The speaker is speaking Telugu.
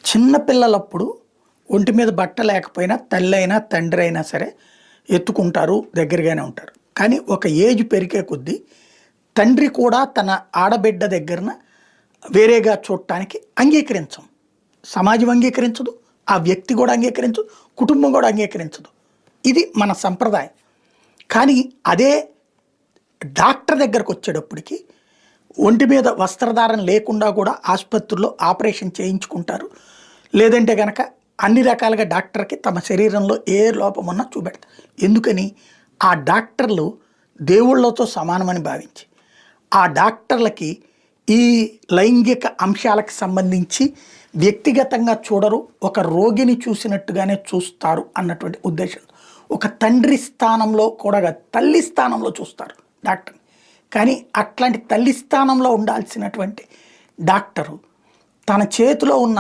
చిన్న పిల్లలప్పుడు ఒంటి మీద బట్ట లేకపోయినా తల్లైనా తండ్రి అయినా సరే ఎత్తుకుంటారు, దగ్గరగానే ఉంటారు. కానీ ఒక ఏజ్ పెరిగే కొద్దీ తండ్రి కూడా తన ఆడబిడ్డ దగ్గరన వేరేగా చూడటానికి అంగీకరించం. సమాజం అంగీకరించదు, ఆ వ్యక్తి కూడా అంగీకరించదు, కుటుంబం కూడా అంగీకరించదు. ఇది మన సంప్రదాయం. కానీ అదే డాక్టర్ దగ్గరకు వచ్చేటప్పటికి ఒంటి మీద వస్త్రధారణ లేకుండా కూడా ఆసుపత్రుల్లో ఆపరేషన్ చేయించుకుంటారు. లేదంటే కనుక అన్ని రకాలుగా డాక్టర్కి తమ శరీరంలో ఏ లోపం ఉన్నా చూపెడతారు. ఎందుకని? ఆ డాక్టర్లు దేవుళ్ళతో సమానమని భావించి ఆ డాక్టర్లకి ఈ లైంగిక అంశాలకు సంబంధించి వ్యక్తిగతంగా చూడరు, ఒక రోగిని చూసినట్టుగానే చూస్తారు అన్నటువంటి ఉద్దేశం. ఒక తండ్రి స్థానంలో కూడా కాదు, తల్లి స్థానంలో చూస్తారు డాక్టర్ని. కానీ అట్లాంటి తల్లి స్థానంలో ఉండాల్సినటువంటి డాక్టరు తన చేతిలో ఉన్న